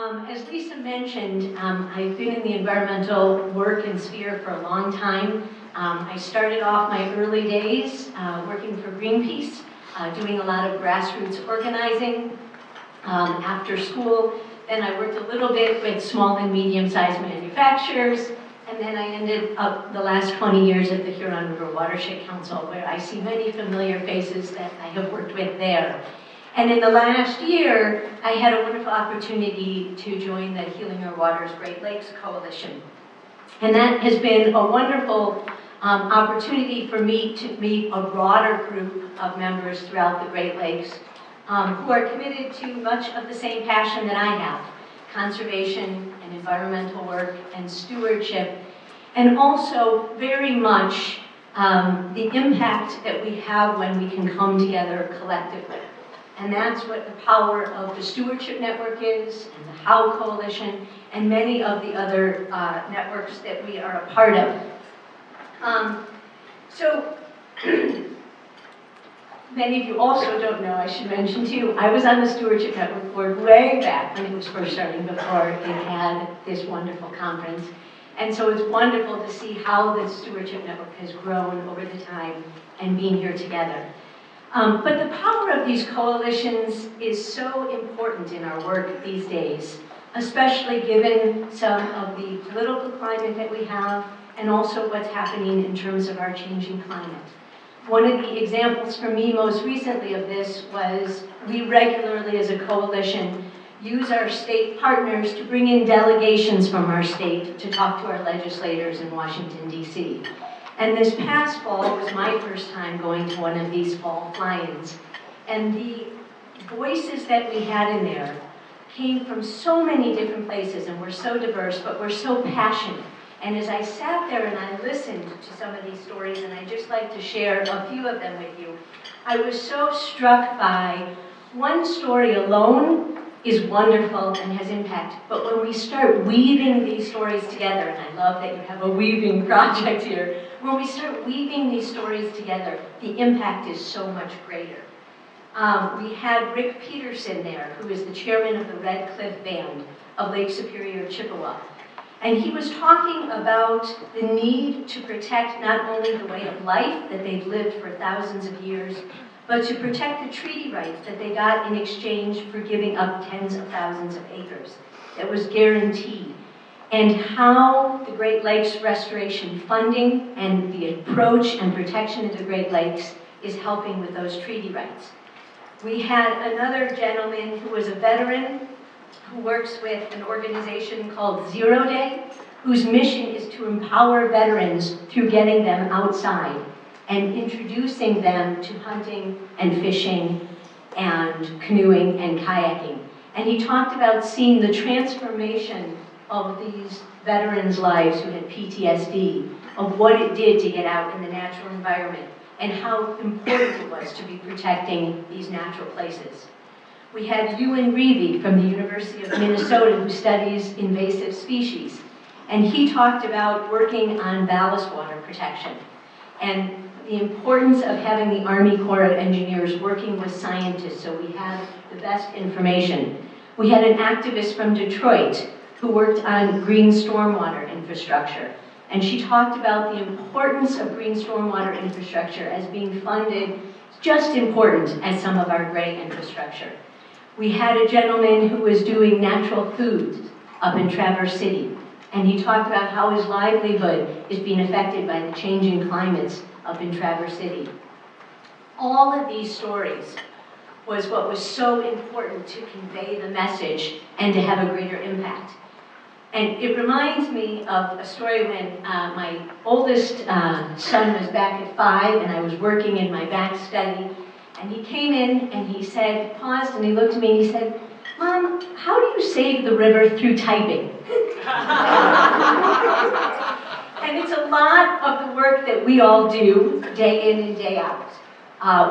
As Lisa mentioned, I've been in the environmental work and sphere for a long time. I started off my early days working for Greenpeace, doing a lot of grassroots organizing after school. Then I worked a little bit with small and medium-sized manufacturers, and then I ended up the last 20 years at the Huron River Watershed Council, where I see many familiar faces that I have worked with there. And in the last year, I had a wonderful opportunity to join the Healing Our Waters Great Lakes Coalition. And that has been a wonderful opportunity for me to meet a broader group of members throughout the Great Lakes who are committed to much of the same passion that I have: conservation and environmental work and stewardship, and also very much the impact that we have when we can come together collectively. And that's what the power of the Stewardship Network is, and the HOW Coalition, and many of the other networks that we are a part of. Many of you also don't know, I should mention too, I was on the Stewardship Network board way back when it was first starting, before it had this wonderful conference. And so it's wonderful to see how the Stewardship Network has grown over the time and being here together. But the power of these coalitions is so important in our work these days, especially given some of the political climate that we have, and also what's happening in terms of our changing climate. One of the examples for me most recently of this was we regularly as a coalition use our state partners to bring in delegations from our state to talk to our legislators in Washington, D.C. And this past fall was my first time going to one of these fall fly-ins. And the voices that we had in there came from so many different places, and we're so diverse, but we're so passionate. And as I sat there and I listened to some of these stories, and I'd just like to share a few of them with you, I was so struck by one story alone is wonderful and has impact, but when we start weaving these stories together, and I love that you have a weaving project here, when we start weaving these stories together, the impact is so much greater. We had Rick Peterson there, who is the chairman of the Red Cliff Band of Lake Superior, Chippewa. And he was talking about the need to protect not only the way of life that they've lived for thousands of years, but to protect the treaty rights that they got in exchange for giving up tens of thousands of acres that was guaranteed, and how the Great Lakes Restoration Funding and the approach and protection of the Great Lakes is helping with those treaty rights. We had another gentleman who was a veteran who works with an organization called Zero Day, whose mission is to empower veterans through getting them outside and introducing them to hunting and fishing and canoeing and kayaking. And he talked about seeing the transformation of these veterans' lives who had PTSD, of what it did to get out in the natural environment, and how important it was to be protecting these natural places. We had Ewan Reevey from the University of Minnesota, who studies invasive species, and he talked about working on ballast water protection and the importance of having the Army Corps of Engineers working with scientists so we have the best information. We had an activist from Detroit who worked on green stormwater infrastructure, and she talked about the importance of green stormwater infrastructure as being funded just important as some of our gray infrastructure. We had a gentleman who was doing natural foods up in Traverse City, and he talked about how his livelihood is being affected by the changing climates up in Traverse City. All of these stories was what was so important to convey the message and to have a greater impact. And it reminds me of a story when my oldest son was back at 5 and I was working in my back study, and he came in and he said, paused and he looked at me and he said, "Mom, how do you save the river through typing?" And it's a lot of the work that we all do day in and day out.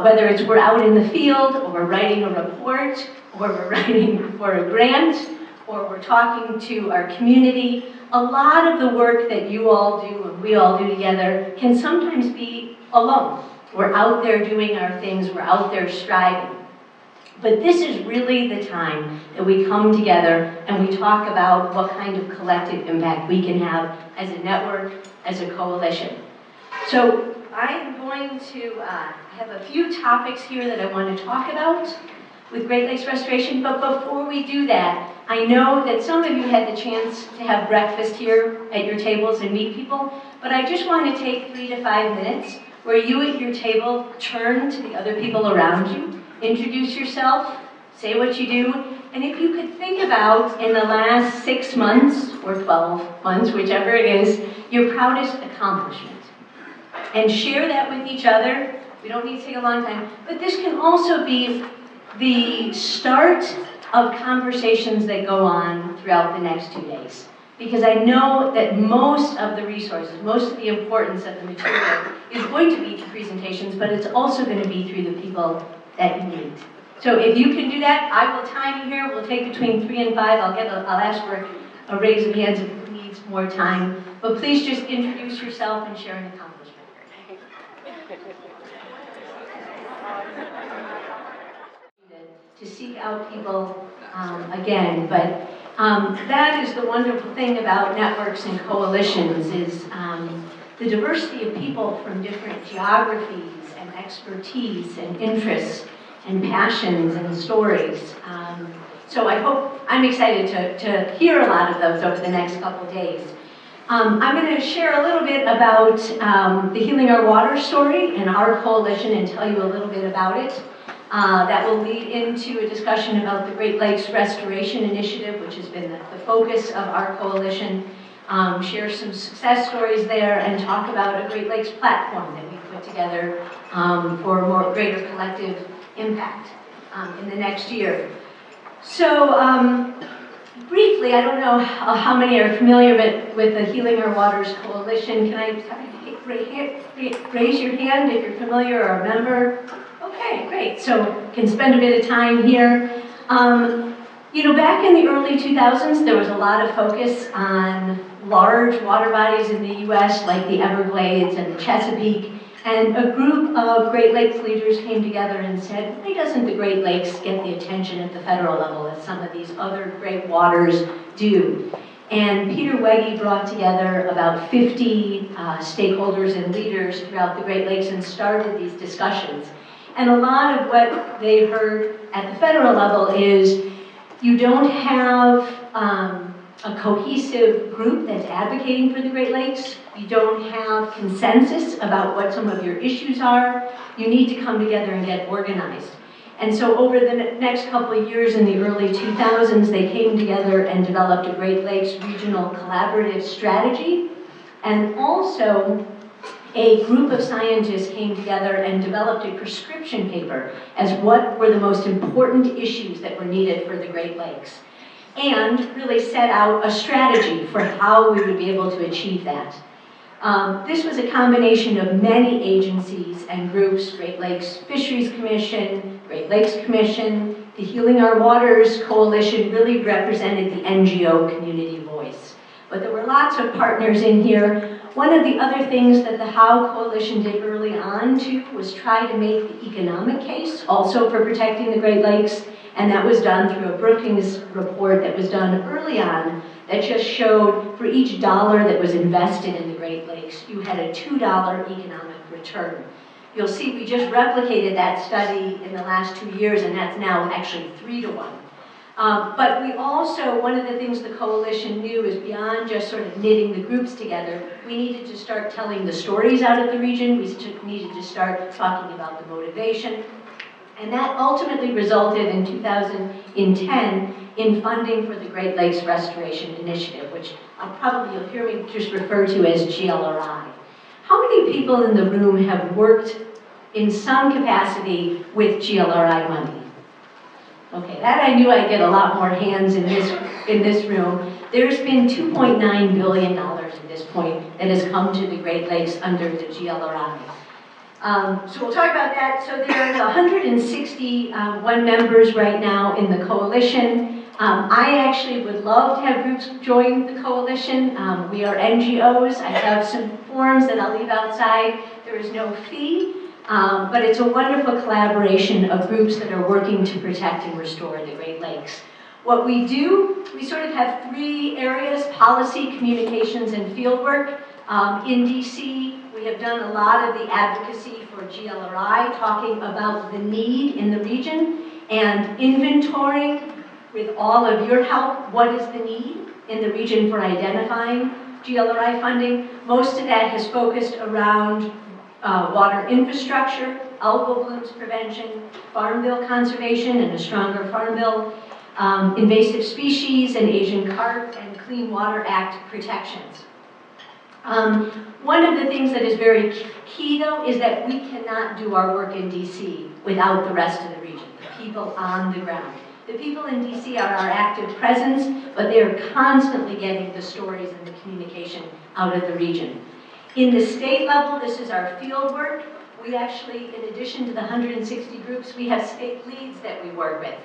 Whether it's we're out in the field, or we're writing a report, or we're writing for a grant, or we're talking to our community, a lot of the work that you all do and we all do together can sometimes be alone. We're out there doing our things, we're out there striving. But this is really the time that we come together and we talk about what kind of collective impact we can have as a network, as a coalition. So I'm going to have a few topics here that I want to talk about with Great Lakes Restoration, but before we do that, I know that some of you had the chance to have breakfast here at your tables and meet people, but I just want to take 3 to 5 minutes where you at your table turn to the other people around you, introduce yourself, say what you do, and if you could think about in the last 6 months or 12 months, whichever it is, your proudest accomplishment. And share that with each other. We don't need to take a long time, but this can also be the start of conversations that go on throughout the next 2 days. Because I know that most of the resources, most of the importance of the material is going to be through presentations, but it's also going to be through the people that you meet. So if you can do that, I will time you here. We'll take between 3 and 5. I'll ask for a raise of hands if who needs more time. But please just introduce yourself and share an accomplishment. To seek out people again, but that is the wonderful thing about networks and coalitions is the diversity of people from different geographies and expertise and interests and passions and stories. So I'm excited to hear a lot of those over the next couple of days. I'm going to share a little bit about the Healing Our Water story and our coalition and tell you a little bit about it. That will lead into a discussion about the Great Lakes Restoration Initiative, which has been the focus of our coalition. Share some success stories there and talk about a Great Lakes platform that we put together for greater collective impact in the next year. So briefly, I don't know how many are familiar with the Healing Our Waters Coalition. Can I raise your hand if you're familiar or a member? Okay, great. So can spend a bit of time here. You know, back in the early 2000s, there was a lot of focus on large water bodies in the U.S., like the Everglades and the Chesapeake. And a group of Great Lakes leaders came together and said, why doesn't the Great Lakes get the attention at the federal level as some of these other great waters do? And Peter Wege brought together about 50 stakeholders and leaders throughout the Great Lakes and started these discussions. And a lot of what they heard at the federal level is you don't have a cohesive group that's advocating for the Great Lakes. You don't have consensus about what some of your issues are. You need to come together and get organized. And so over the next couple of years in the early 2000s, they came together and developed a Great Lakes Regional Collaborative Strategy. And also, a group of scientists came together and developed a prescription paper as what were the most important issues that were needed for the Great Lakes. And really set out a strategy for how we would be able to achieve that. This was a combination of many agencies and groups, Great Lakes Fisheries Commission, Great Lakes Commission, the Healing Our Waters Coalition really represented the NGO community voice. But there were lots of partners in here. One of the other things that the HOW Coalition did early on too was try to make the economic case also for protecting the Great Lakes, and that was done through a Brookings report that was done early on that just showed for each dollar that was invested in the Great Lakes, you had a $2 economic return. You'll see we just replicated that study in the last 2 years, and that's now actually 3 to 1. But we also, one of the things the coalition knew is beyond just sort of knitting the groups together, we needed to start telling the stories out of the region. We needed to start talking about the motivation. And that ultimately resulted in 2010 in funding for the Great Lakes Restoration Initiative, which you'll hear me just refer to as GLRI. How many people in the room have worked in some capacity with GLRI money? Okay, that I knew I'd get a lot more hands in this room. There's been $2.9 billion at this point that has come to the Great Lakes under the GLRI. So we'll talk about that. So there's 161 members right now in the coalition. I actually would love to have groups join the coalition. We are NGOs. I have some forms that I'll leave outside. There is no fee. But it's a wonderful collaboration of groups that are working to protect and restore the Great Lakes. What we do, we sort of have three areas: policy, communications, and fieldwork. In DC, we have done a lot of the advocacy for GLRI, talking about the need in the region, and inventorying, with all of your help, what is the need in the region for identifying GLRI funding. Most of that has focused around water infrastructure, algal blooms prevention, farm bill conservation and a stronger farm bill, invasive species and Asian carp, and Clean Water Act protections. One of the things that is very key, though, is that we cannot do our work in DC without the rest of the region, the people on the ground. The people in DC are our active presence, but they are constantly getting the stories and the communication out of the region. In the state level, this is our field work. We actually, in addition to the 160 groups, we have state leads that we work with.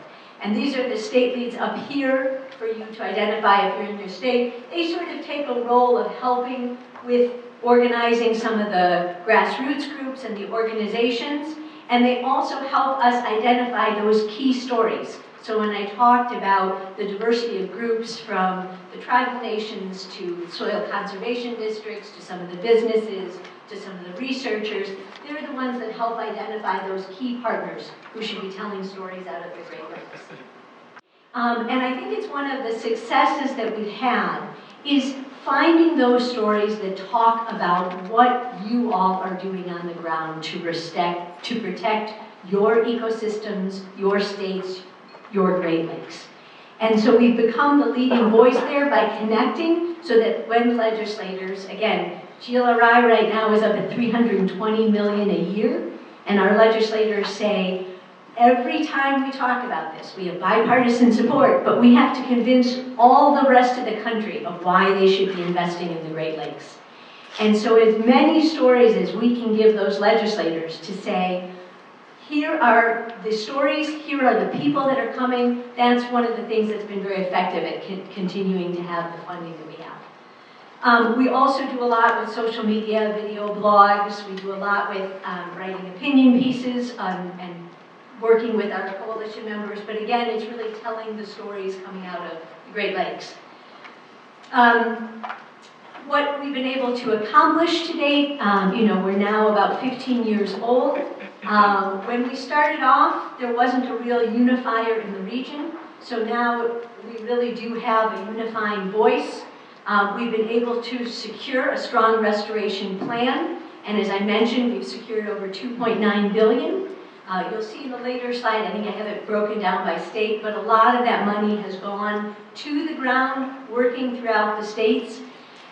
And these are the state leads up here for you to identify if you're in your state. They sort of take a role of helping with organizing some of the grassroots groups and the organizations, and they also help us identify those key stories. So when I talked about the diversity of groups, from the tribal nations to soil conservation districts to some of the businesses to some of the researchers, they're the ones that help identify those key partners who should be telling stories out of the Great Lakes. And I think it's one of the successes that we've had is finding those stories that talk about what you all are doing on the ground to protect your ecosystems, your states, your Great Lakes. And so we've become the leading voice there by connecting, so that when legislators, again, GLRI right now is up at $320 million a year, and our legislators say, every time we talk about this, we have bipartisan support, but we have to convince all the rest of the country of why they should be investing in the Great Lakes. And so as many stories as we can give those legislators to say, here are the stories, here are the people that are coming, that's one of the things that's been very effective at continuing to have the funding that we have. We also do a lot with social media, video blogs. We do a lot with writing opinion pieces and working with our coalition members. But again, it's really telling the stories coming out of the Great Lakes. What we've been able to accomplish to date, we're now about 15 years old. When we started off, there wasn't a real unifier in the region. So now we really do have a unifying voice. We've been able to secure a strong restoration plan. And as I mentioned, we've secured over $2.9 billion. You'll see in the later slide, I think I have it broken down by state, but a lot of that money has gone to the ground, working throughout the states.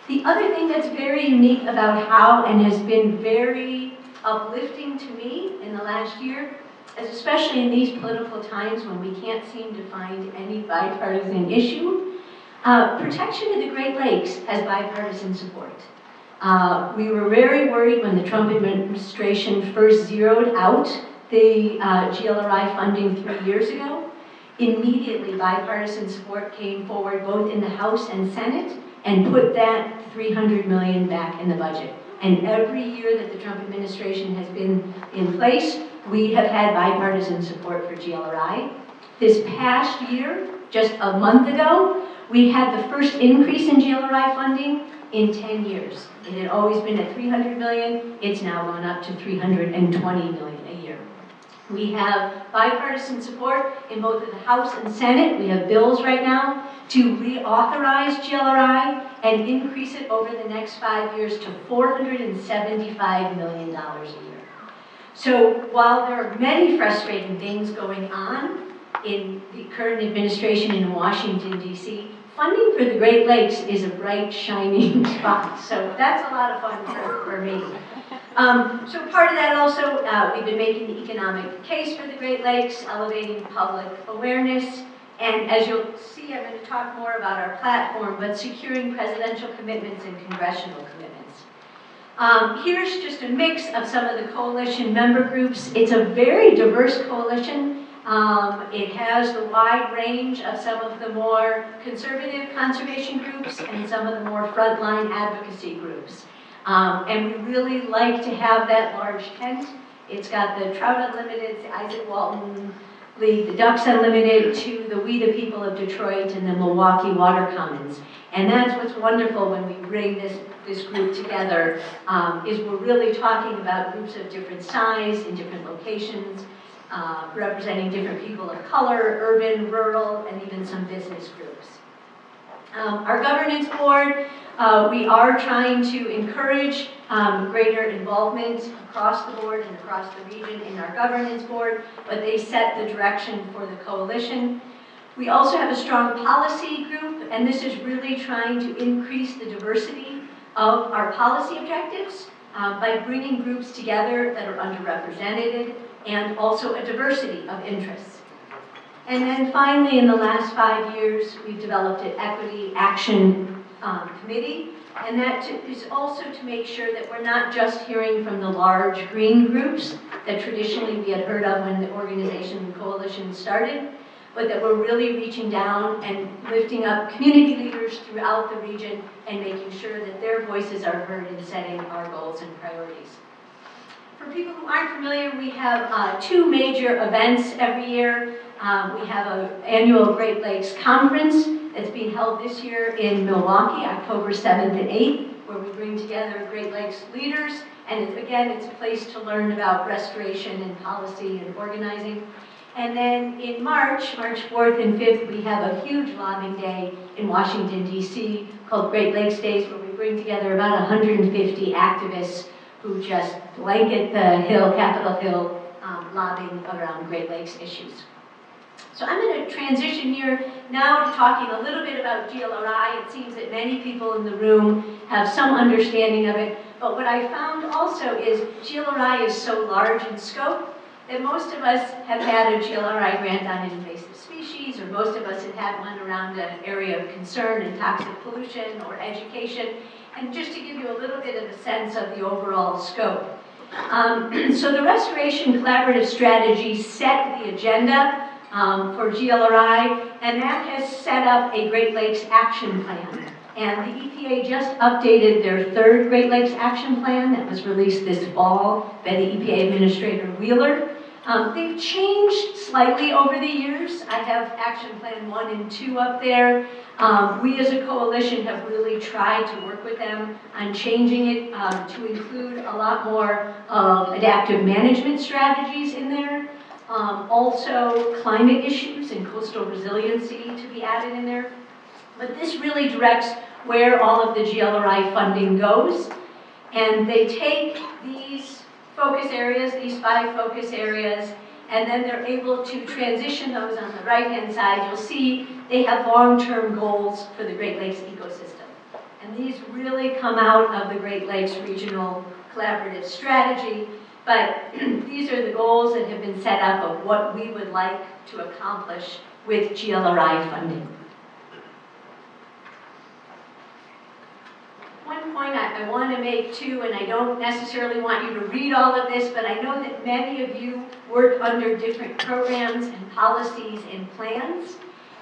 The other thing that's very unique about how, and has been very uplifting to me in the last year, is especially in these political times when we can't seem to find any bipartisan issue, protection of the Great Lakes has bipartisan support. We were very worried when the Trump administration first zeroed out the GLRI funding 3 years ago. Immediately, bipartisan support came forward both in the House and Senate and put that $300 million back in the budget. And every year that the Trump administration has been in place, we have had bipartisan support for GLRI. This past year, just a month ago, we had the first increase in GLRI funding in 10 years. It had always been at $300 million. It's now gone up to $320 million a year. We have bipartisan support in both the House and Senate. We have bills right now to reauthorize GLRI and increase it over the next 5 years to $475 million a year. So while there are many frustrating things going on in the current administration in Washington, D.C., funding for the Great Lakes is a bright, shining spot. So that's a lot of fun for me. So part of that also, we've been making the economic case for the Great Lakes, elevating public awareness, and as you'll see, I'm going to talk more about our platform, but securing presidential commitments and congressional commitments. Here's just a mix of some of the coalition member groups. It's a very diverse coalition. It has the wide range of some of the more conservative conservation groups and some of the more frontline advocacy groups. And we really like to have that large tent It's got the Trout Unlimited, the Isaac Walton League, the Ducks Unlimited, to the We the People of Detroit and the Milwaukee Water Commons. And that's what's wonderful when we bring this group together, is we're really talking about groups of different size in different locations, representing different people of color, urban, rural, and even some business groups. Our governance board, we are trying to encourage greater involvement across the board and across the region in our governance board, but they set the direction for the coalition. We also have a strong policy group, and this is really trying to increase the diversity of our policy objectives by bringing groups together that are underrepresented and also a diversity of interests. And then finally, in the last 5 years, we've developed an Equity Action Committee, and that is also to make sure that we're not just hearing from the large green groups that traditionally we had heard of when the organization and coalition started, but that we're really reaching down and lifting up community leaders throughout the region and making sure that their voices are heard in setting our goals and priorities. For people who aren't familiar, we have 2 major events every year. We have an annual Great Lakes Conference that's being held this year in Milwaukee, October 7th and 8th, where we bring together Great Lakes leaders. And again, it's a place to learn about restoration and policy and organizing. And then in March 4th and 5th, we have a huge lobbying day in Washington, D.C. called Great Lakes Days, where we bring together about 150 activists who just blanket the Hill, Capitol Hill, lobbying around Great Lakes issues. So I'm going to transition here now to talking a little bit about GLRI. It seems that many people in the room have some understanding of it, but what I found also is GLRI is so large in scope that most of us have had a GLRI grant on invasive species, or most of us have had one around an area of concern in toxic pollution or education. And just to give you a little bit of a sense of the overall scope. So the Restoration Collaborative Strategy set the agenda for GLRI, and that has set up a Great Lakes Action Plan. And the EPA just updated their 3rd Great Lakes Action Plan that was released this fall by the EPA Administrator Wheeler. They've changed slightly over the years. I have Action Plan 1 and 2 up there. We as a coalition have really tried to work with them on changing it to include a lot more adaptive management strategies in there. Also climate issues and coastal resiliency to be added in there. But this really directs where all of the GLRI funding goes. And they take these focus areas, these 5 focus areas, and then they're able to transition those on the right-hand side. You'll see they have long-term goals for the Great Lakes ecosystem. And these really come out of the Great Lakes Regional Collaborative Strategy, but these are the goals that have been set up of what we would like to accomplish with GLRI funding. One point I want to make too, and I don't necessarily want you to read all of this, but I know that many of you work under different programs and policies and plans.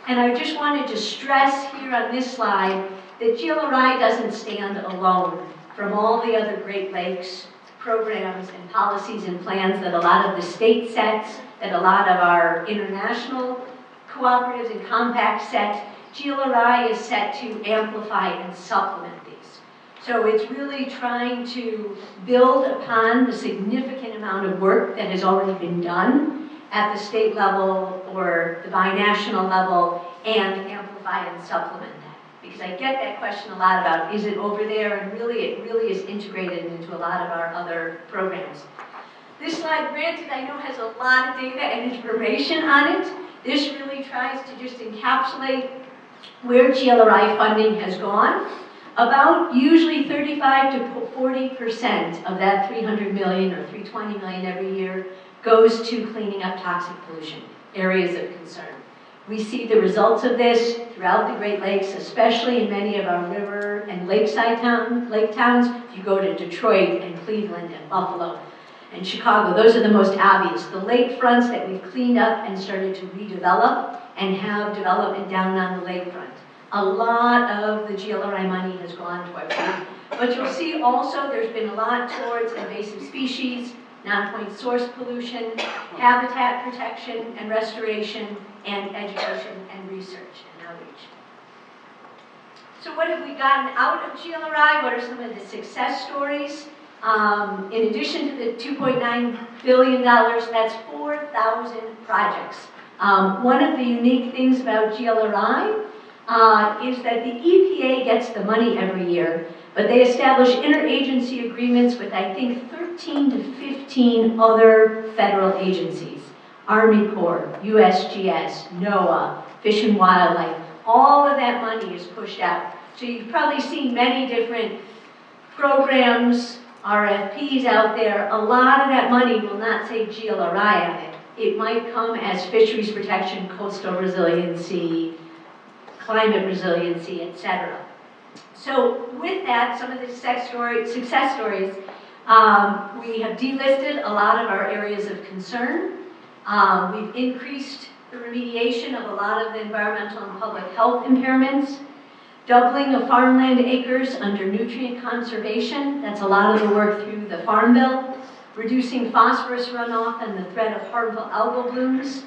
And I just wanted to stress here on this slide that GLRI doesn't stand alone from all the other Great Lakes programs and policies and plans that a lot of the state sets, that a lot of our international cooperatives and compacts set. GLRI is set to amplify and supplement these. So it's really trying to build upon the significant amount of work that has already been done at the state level or the binational level, and amplify and supplement that. Because I get that question a lot about, is it over there? And really, it really is integrated into a lot of our other programs. This slide, granted, I know has a lot of data and information on it. This really tries to just encapsulate where GLRI funding has gone. About usually 35 to 40% of that 300 million or 320 million every year goes to cleaning up toxic pollution, areas of concern. We see the results of this throughout the Great Lakes, especially in many of our river and lakeside lake towns. If you go to Detroit and Cleveland and Buffalo and Chicago, those are the most obvious. The lakefronts that we've cleaned up and started to redevelop and have development down on the lakefront. A lot of the GLRI money has gone towards that. But you'll see also there's been a lot towards invasive species, non-point source pollution, habitat protection and restoration, and education and research and outreach. So what have we gotten out of GLRI? What are some of the success stories? In addition to the $2.9 billion, that's 4,000 projects. One of the unique things about GLRI is that the EPA gets the money every year, but they establish interagency agreements with, I think, 13 to 15 other federal agencies. Army Corps, USGS, NOAA, Fish and Wildlife. All of that money is pushed out. So you've probably seen many different programs, RFPs out there. A lot of that money will not say GLRI on it. It might come as fisheries protection, coastal resiliency, climate resiliency, etc. So with that, some of the success stories, we have delisted a lot of our areas of concern. We've increased the remediation of a lot of the environmental and public health impairments, doubling of farmland acres under nutrient conservation. That's a lot of the work through the Farm Bill. Reducing phosphorus runoff and the threat of harmful algal blooms,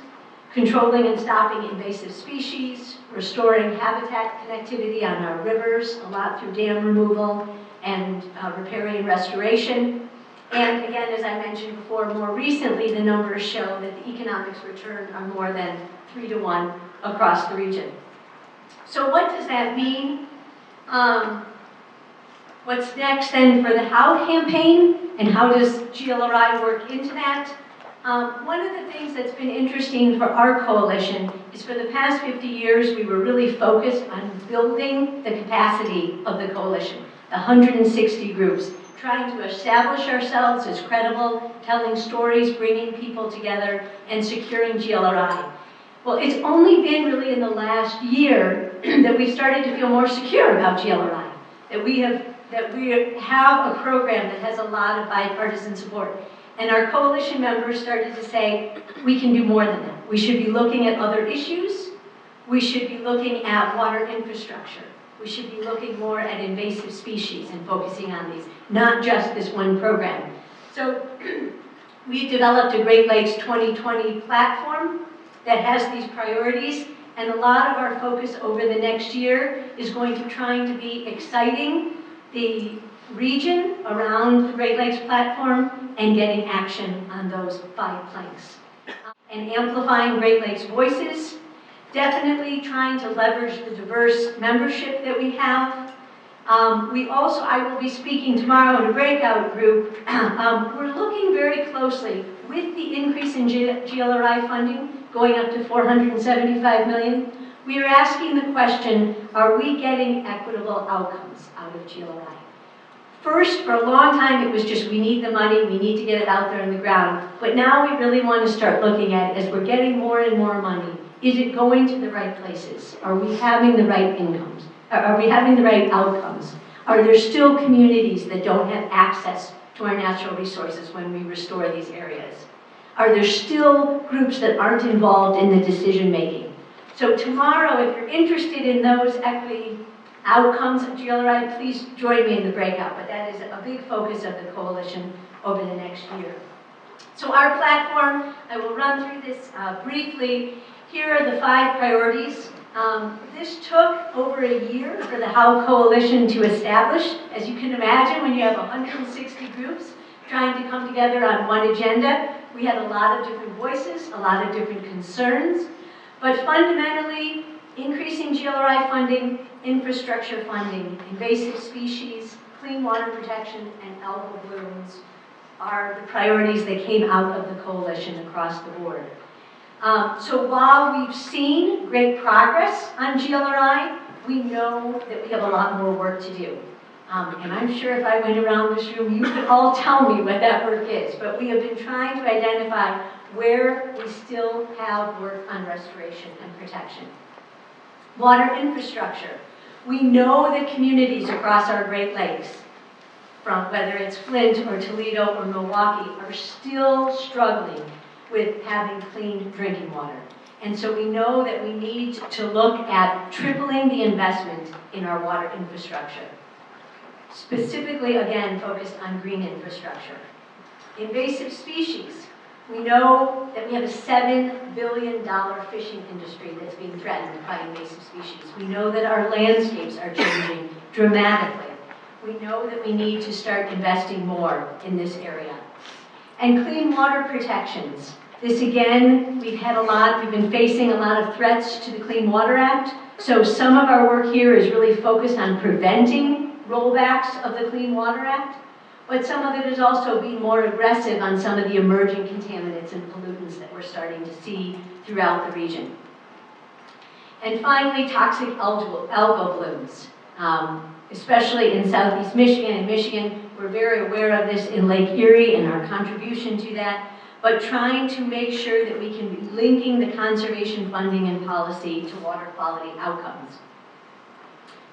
controlling and stopping invasive species, restoring habitat connectivity on our rivers, a lot through dam removal and riparian restoration. And again, as I mentioned before, more recently, the numbers show that the economics return are more than 3 to 1 across the region. So what does that mean? What's next then for the How campaign, and how does GLRI work into that? One of the things that's been interesting for our coalition is for the past 50 years, we were really focused on building the capacity of the coalition, the 160 groups, trying to establish ourselves as credible, telling stories, bringing people together, and securing GLRI. Well, it's only been really in the last year that we started to feel more secure about GLRI, that we have a program that has a lot of bipartisan support. And our coalition members started to say, we can do more than that. We should be looking at other issues. We should be looking at water infrastructure. We should be looking more at invasive species and focusing on these, not just this one program. So we developed a Great Lakes 2020 platform that has these priorities, and a lot of our focus over the next year is going to trying to be exciting the region around the Great Lakes platform and getting action on those 5 planks. And amplifying Great Lakes voices, definitely trying to leverage the diverse membership that we have. I will be speaking tomorrow in a breakout group. We're looking very closely with the increase in GLRI funding going up to $475 million. We are asking the question, are we getting equitable outcomes out of GLRI? First, for a long time, it was just, we need the money, we need to get it out there on the ground. But now we really want to start looking at it as we're getting more and more money. Is it going to the right places? Are we having the right incomes? Are we having the right outcomes? Are there still communities that don't have access to our natural resources when we restore these areas? Are there still groups that aren't involved in the decision making? So tomorrow, if you're interested in those equity outcomes of GLRI, please join me in the breakout, but that is a big focus of the coalition over the next year. So our platform, I will run through this briefly. Here are the 5 priorities. This took over a year for the How Coalition to establish. As you can imagine, when you have 160 groups trying to come together on one agenda, we had a lot of different voices, a lot of different concerns, but fundamentally, increasing GLRI funding, infrastructure funding, invasive species, clean water protection, and algal blooms are the priorities that came out of the coalition across the board. So while we've seen great progress on GLRI, we know that we have a lot more work to do. And I'm sure if I went around this room, you could all tell me what that work is. But we have been trying to identify where we still have work on restoration and protection. Water infrastructure. We know that communities across our Great Lakes, from whether it's Flint or Toledo or Milwaukee, are still struggling with having clean drinking water. And so we know that we need to look at tripling the investment in our water infrastructure. Specifically, again, focused on green infrastructure. Invasive species. We know that we have a $7 billion fishing industry that's being threatened by invasive species. We know that our landscapes are changing dramatically. We know that we need to start investing more in this area. And clean water protections. This again, we've been facing a lot of threats to the Clean Water Act. So some of our work here is really focused on preventing rollbacks of the Clean Water Act, but some of it is also being more aggressive on some of the emerging contaminants and pollutants that we're starting to see throughout the region. And finally, toxic algal blooms, especially in southeast Michigan and Michigan. We're very aware of this in Lake Erie and our contribution to that, but trying to make sure that we can be linking the conservation funding and policy to water quality outcomes.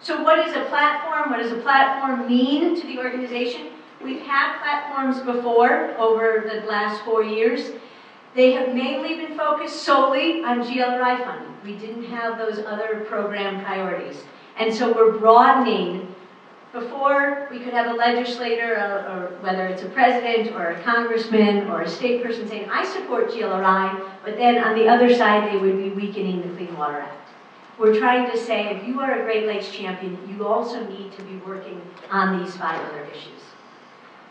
So what is a platform? What does a platform mean to the organization? We've had platforms before over the last 4 years. They have mainly been focused solely on GLRI funding. We didn't have those other program priorities. And so we're broadening. Before, we could have a legislator, or whether it's a president or a congressman or a state person saying, I support GLRI, but then on the other side, they would be weakening the Clean Water Act. We're trying to say, if you are a Great Lakes champion, you also need to be working on these 5 other issues.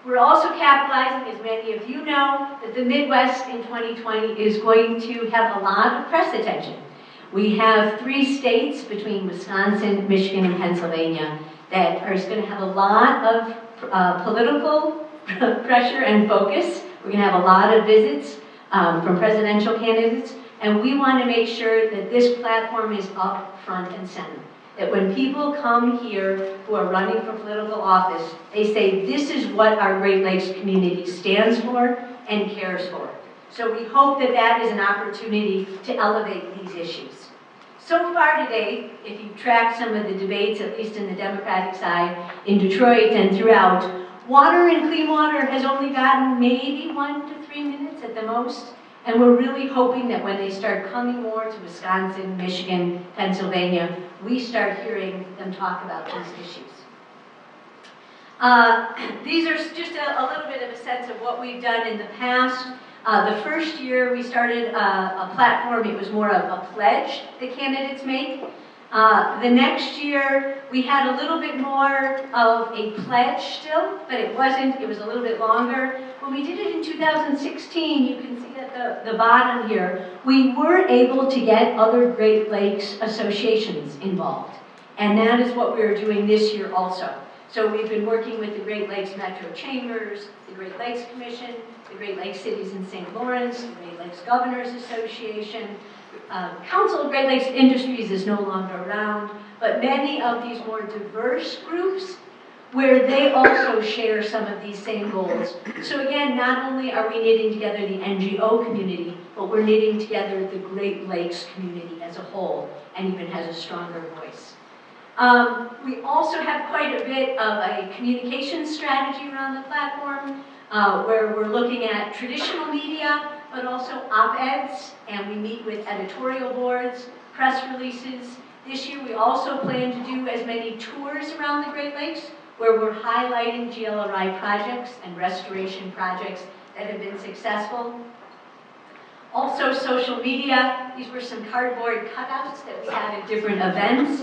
We're also capitalizing, as many of you know, that the Midwest in 2020 is going to have a lot of press attention. We have 3 states between Wisconsin, Michigan, and Pennsylvania that are going to have a lot of political pressure and focus. We're going to have a lot of visits from presidential candidates, and we want to make sure that this platform is up front and center. That when people come here who are running for political office, they say, this is what our Great Lakes community stands for and cares for. So we hope that that is an opportunity to elevate these issues. So far today, if you track some of the debates, at least in the Democratic side, in Detroit and throughout, water and clean water has only gotten maybe 1 to 3 minutes at the most. And we're really hoping that when they start coming more to Wisconsin, Michigan, Pennsylvania, we start hearing them talk about these issues. These are just a little bit of a sense of what we've done in the past. The first year we started a platform, it was more of a pledge that candidates make. The next year we had a little bit more of a pledge still, but it was a little bit longer. When we did it in 2016, you can see at the bottom here, we were able to get other Great Lakes associations involved. And that is what we're doing this year also. So we've been working with the Great Lakes Metro Chambers, the Great Lakes Commission, the Great Lakes Cities in St. Lawrence, the Great Lakes Governors Association. Council of Great Lakes Industries is no longer around, but many of these more diverse groups where they also share some of these same goals. So again, not only are we knitting together the NGO community, but we're knitting together the Great Lakes community as a whole, and even has a stronger voice. We also have quite a bit of a communication strategy around the platform, where we're looking at traditional media, but also op-eds, and we meet with editorial boards, press releases. This year we also plan to do as many tours around the Great Lakes, where we're highlighting GLRI projects and restoration projects that have been successful. Also social media. These were some cardboard cutouts that we had at different events,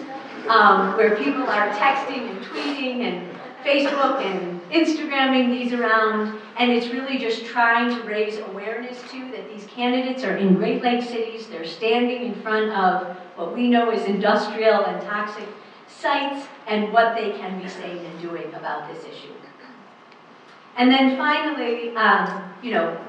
where people are texting and tweeting and Facebook and Instagramming these around, and it's really just trying to raise awareness too that these candidates are in Great Lakes cities, they're standing in front of what we know is industrial and toxic sites, and what they can be saying and doing about this issue. And then finally,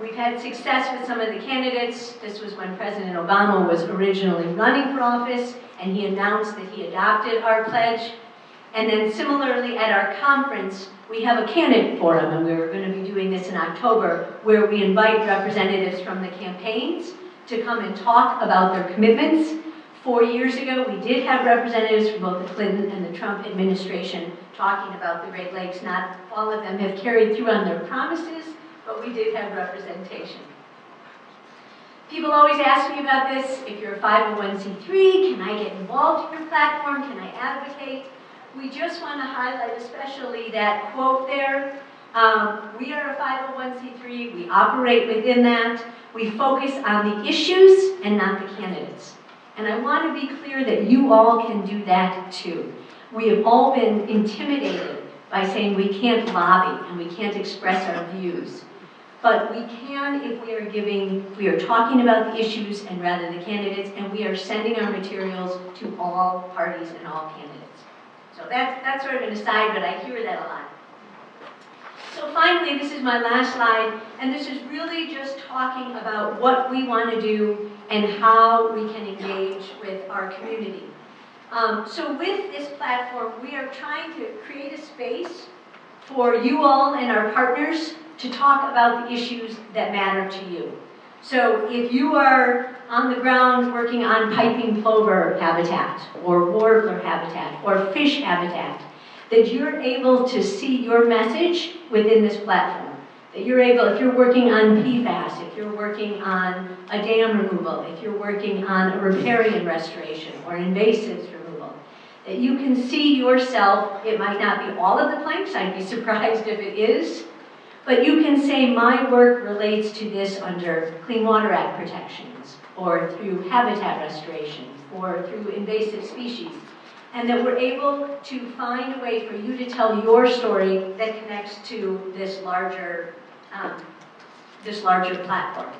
we've had success with some of the candidates. This was when President Obama was originally running for office, and he announced that he adopted our pledge. And then similarly at our conference, we have a candidate forum, and we're going to be doing this in October, where we invite representatives from the campaigns to come and talk about their commitments. 4 years ago, we did have representatives from both the Clinton and the Trump administration talking about the Great Lakes. Not all of them have carried through on their promises, but we did have representation. People always ask me about this. If you're a 501c3, can I get involved in your platform? Can I advocate? We just want to highlight especially that quote there. We are a 501c3. We operate within that. We focus on the issues and not the candidates. And I want to be clear that you all can do that too. We have all been intimidated by saying we can't lobby and we can't express our views. But we can if we are talking about the issues and rather the candidates, and we are sending our materials to all parties and all candidates. So that's sort of an aside, but I hear that a lot. So finally, this is my last slide, and this is really just talking about what we want to do and how we can engage with our community. So with this platform, we are trying to create a space for you all and our partners to talk about the issues that matter to you. So if you are on the ground working on piping plover habitat, or warbler habitat, or fish habitat, that you're able to see your message within this platform. That you're able, if you're working on PFAS, if you're working on a dam removal, if you're working on a riparian restoration or invasives removal, that you can see yourself. It might not be all of the planks, I'd be surprised if it is, but you can say my work relates to this under Clean Water Act protections, or through habitat restoration, or through invasive species. And that we're able to find a way for you to tell your story that connects to this larger platform.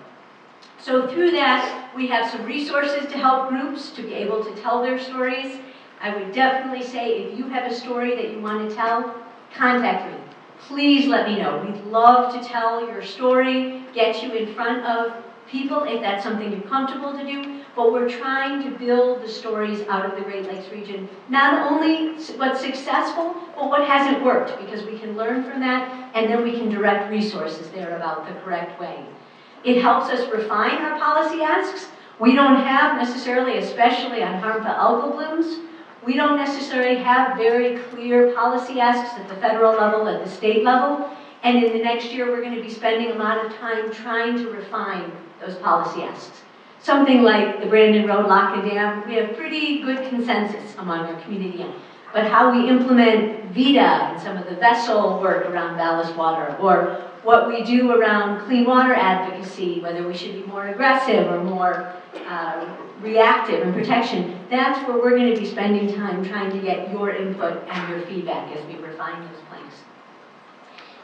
So through that, we have some resources to help groups to be able to tell their stories. I would definitely say if you have a story that you want to tell, contact me. Please let me know. We'd love to tell your story, get you in front of people if that's something you're comfortable to do, but we're trying to build the stories out of the Great Lakes region. Not only what's successful, but what hasn't worked, because we can learn from that, and then we can direct resources there about the correct way. It helps us refine our policy asks. We don't have necessarily, especially on harmful algal blooms, we don't necessarily have very clear policy asks at the federal level, at the state level, and in the next year we're going to be spending a lot of time trying to refine those policy asks. Something like the Brandon Road Lock and Dam, we have pretty good consensus among our community on. But how we implement VITA and some of the vessel work around ballast water, or what we do around clean water advocacy, whether we should be more aggressive or more reactive in protection, that's where we're going to be spending time trying to get your input and your feedback as we refine those plans.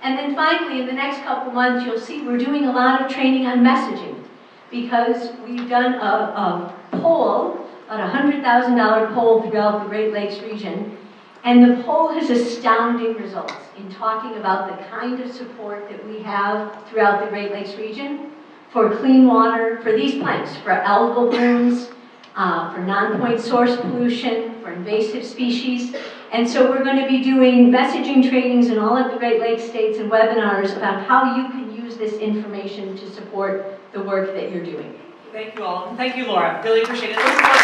And then finally, in the next couple months, you'll see we're doing a lot of training on messaging, because we've done a poll, about a $100,000 poll throughout the Great Lakes region, and the poll has astounding results in talking about the kind of support that we have throughout the Great Lakes region for clean water, for these planks, for algal blooms, for non-point source pollution, for invasive species. And so we're going to be doing messaging trainings in all of the Great Lakes states and webinars about how you can use this information to support the work that you're doing. Thank you all. Thank you, Laura. Really appreciate it.